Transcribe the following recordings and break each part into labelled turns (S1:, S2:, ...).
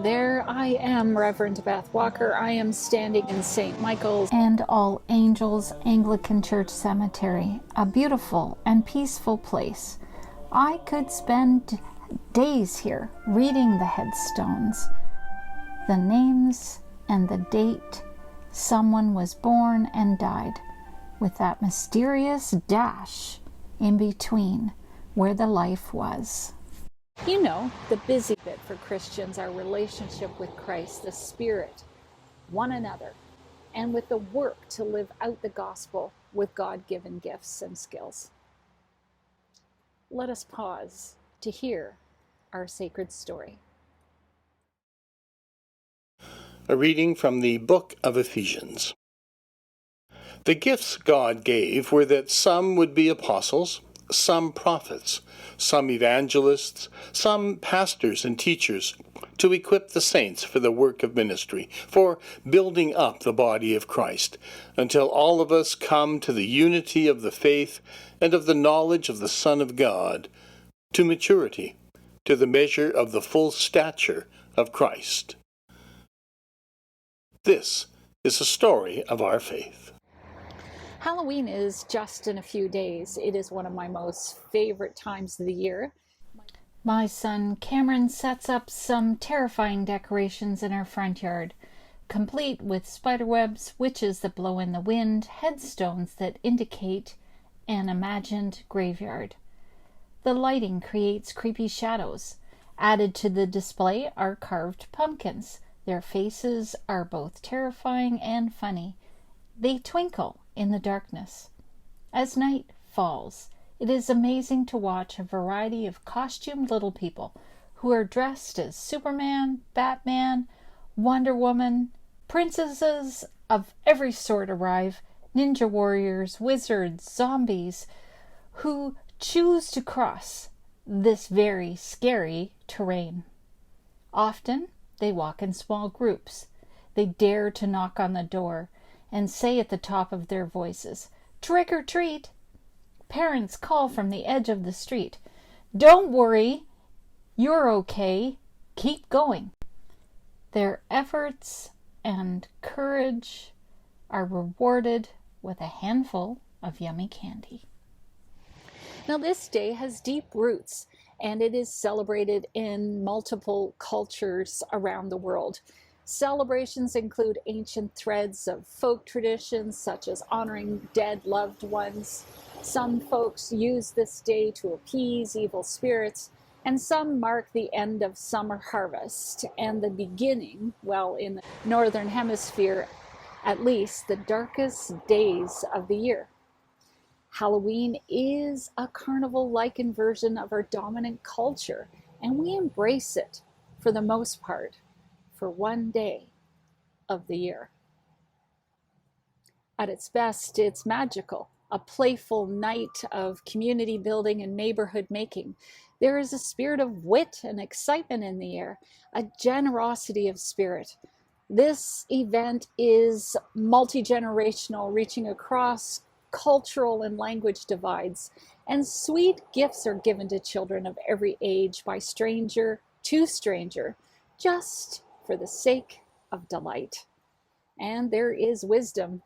S1: there I am, Reverend Beth Walker. I am standing in St. Michael's and All Angels Anglican Church Cemetery, a beautiful and peaceful place. I could spend days here reading the headstones, the names and the date someone was born and died, with that mysterious dash in between where the life was. You know, the busy bit for Christians, our relationship with Christ, the Spirit, one another, and with the work to live out the gospel with God-given gifts and skills. Let us pause to hear our sacred story.
S2: A reading from the book of Ephesians. The gifts God gave were that some would be apostles, some prophets, some evangelists, some pastors and teachers, to equip the saints for the work of ministry, for building up the body of Christ, until all of us come to the unity of the faith and of the knowledge of the Son of God, to maturity, to the measure of the full stature of Christ. This is the story of our faith.
S1: Halloween is just in a few days. It is one of my most favorite times of the year. My son Cameron sets up some terrifying decorations in our front yard, complete with spiderwebs, witches that blow in the wind, headstones that indicate an imagined graveyard. The lighting creates creepy shadows. Added to the display are carved pumpkins. Their faces are both terrifying and funny. They twinkle in the darkness. As night falls, it is amazing to watch a variety of costumed little people who are dressed as Superman, Batman, Wonder Woman, princesses of every sort arrive, ninja warriors, wizards, zombies, who choose to cross this very scary terrain. Often, they walk in small groups. They dare to knock on the door and say at the top of their voices, "Trick or treat!" Parents call from the edge of the street, "Don't worry, you're okay, keep going." Their efforts and courage are rewarded with a handful of yummy candy. Now, this day has deep roots, and it is celebrated in multiple cultures around the world. Celebrations include ancient threads of folk traditions, such as honoring dead loved ones. Some folks use this day to appease evil spirits, and some mark the end of summer harvest and the beginning, well, in the northern hemisphere, at least, the darkest days of the year. Halloween is a carnival-like inversion of our dominant culture, and we embrace it for the most part for one day of the year. At its best, it's magical, a playful night of community building and neighborhood making. There is a spirit of wit and excitement in the air, a generosity of spirit. This event is multi-generational, reaching across cultural and language divides, and sweet gifts are given to children of every age by stranger to stranger, just for the sake of delight. And there is wisdom.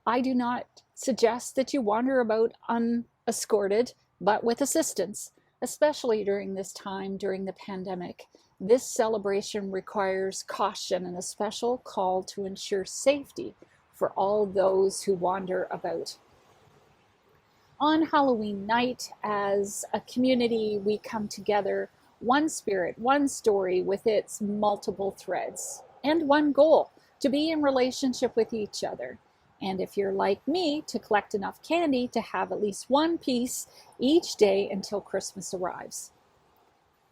S1: I do not suggest that you wander about unescorted, but with assistance, especially during this time, during the pandemic. This celebration requires caution and a special call to ensure safety for all those who wander about. On Halloween night, as a community, we come together, one spirit, one story with its multiple threads, and one goal, to be in relationship with each other. And if you're like me, to collect enough candy to have at least one piece each day until Christmas arrives.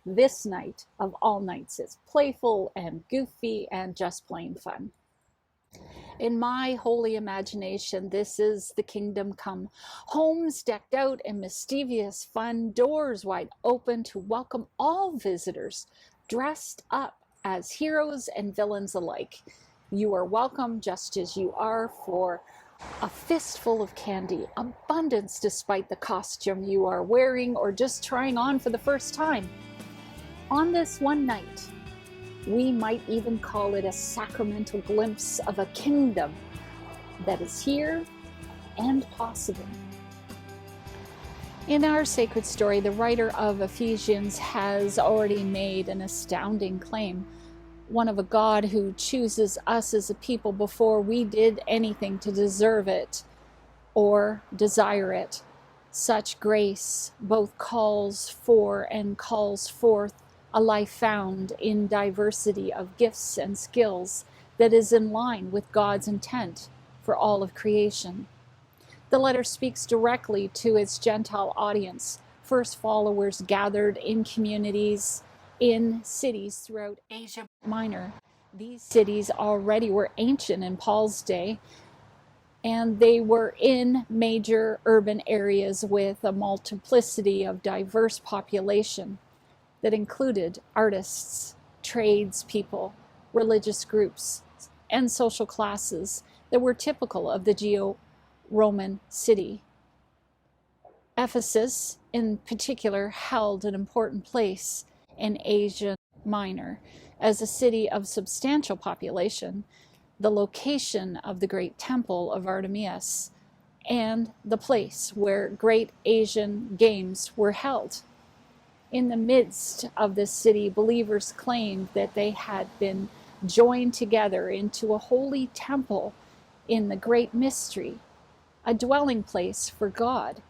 S1: This night of all nights is playful and goofy and just plain fun. In my holy imagination, this is the kingdom come. Homes decked out in mischievous fun, doors wide open to welcome all visitors, dressed up as heroes and villains alike. You are welcome just as you are, for a fistful of candy, abundance despite the costume you are wearing or just trying on for the first time. On this one night, We might even call it a sacramental glimpse of a kingdom that is here and possible. In our sacred story, the writer of Ephesians has already made an astounding claim, one of a God who chooses us as a people before we did anything to deserve it or desire it. Such grace both calls for and calls forth a life found in diversity of gifts and skills that is in line with God's intent for all of creation. The letter speaks directly to its Gentile audience, first followers gathered in communities in cities throughout Asia Minor. These cities already were ancient in Paul's day, and they were in major urban areas with a multiplicity of diverse population that included artists, tradespeople, religious groups, and social classes that were typical of the Geo-Roman city. Ephesus, in particular, held an important place in Asia Minor as a city of substantial population, the location of the great temple of Artemis, and the place where great Asian games were held. In the midst of this city, believers claimed that they had been joined together into a holy temple in the great mystery, a dwelling place for God.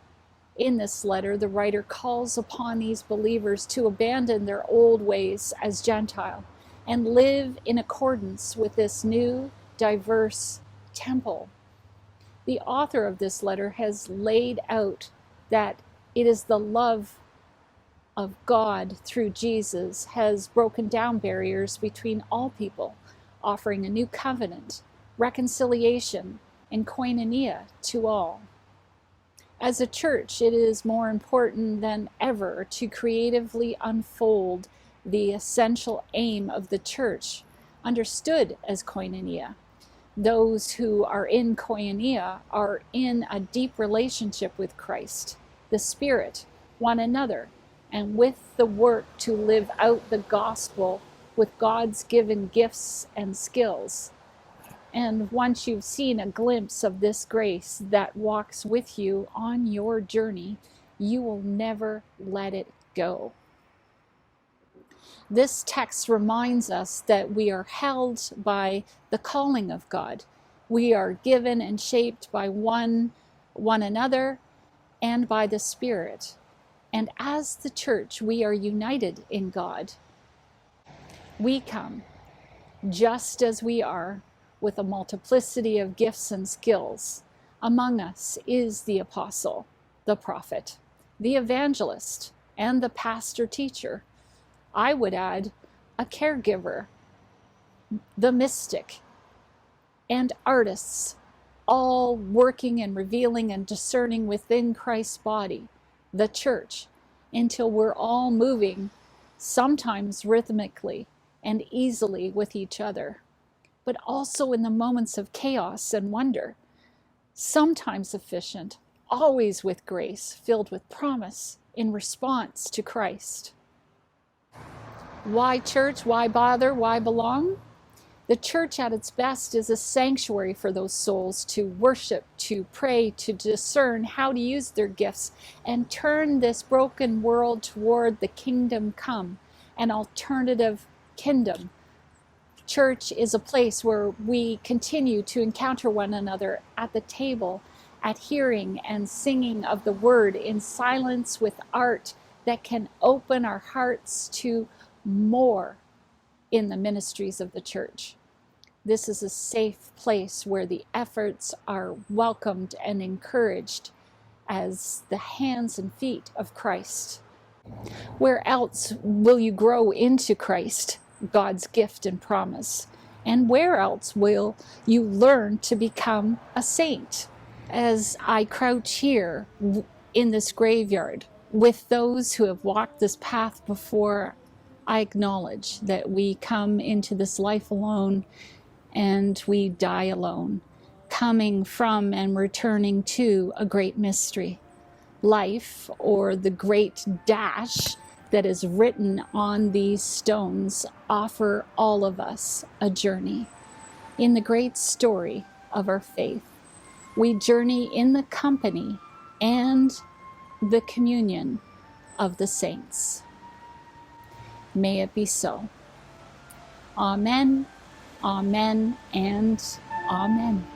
S1: In this letter, the writer calls upon these believers to abandon their old ways as Gentile and live in accordance with this new, diverse temple. The author of this letter has laid out that it is the love of God through Jesus has broken down barriers between all people, offering a new covenant, reconciliation, and koinonia to all. As a church, it is more important than ever to creatively unfold the essential aim of the church, understood as koinonia. Those who are in koinonia are in a deep relationship with Christ, the Spirit, one another, and with the work to live out the gospel with God's given gifts and skills. And once you've seen a glimpse of this grace that walks with you on your journey, you will never let it go. This text reminds us that we are held by the calling of God. We are given and shaped by one another and by the Spirit. And as the church, we are united in God. We come just as we are, with a multiplicity of gifts and skills. Among us is the apostle, the prophet, the evangelist, and the pastor-teacher. I would add a caregiver, the mystic, and artists, all working and revealing and discerning within Christ's body, the church, until we're all moving, sometimes rhythmically and easily with each other, but also in the moments of chaos and wonder, sometimes efficient, always with grace, filled with promise in response to Christ. Why church? Why bother? Why belong? The church at its best is a sanctuary for those souls to worship, to pray, to discern how to use their gifts and turn this broken world toward the kingdom come, an alternative kingdom. Church is a place where we continue to encounter one another at the table, at hearing and singing of the word in silence with art that can open our hearts to more in the ministries of the church. This is a safe place where the efforts are welcomed and encouraged as the hands and feet of Christ. Where else will you grow into Christ, God's gift and promise? And where else will you learn to become a saint? As I crouch here in this graveyard with those who have walked this path before, I acknowledge that we come into this life alone and we die alone, coming from and returning to a great mystery. Life, or the great dash, that is written on these stones offer all of us a journey in the great story of our faith. We journey in the company and the communion of the saints. May it be so. Amen, amen, and amen.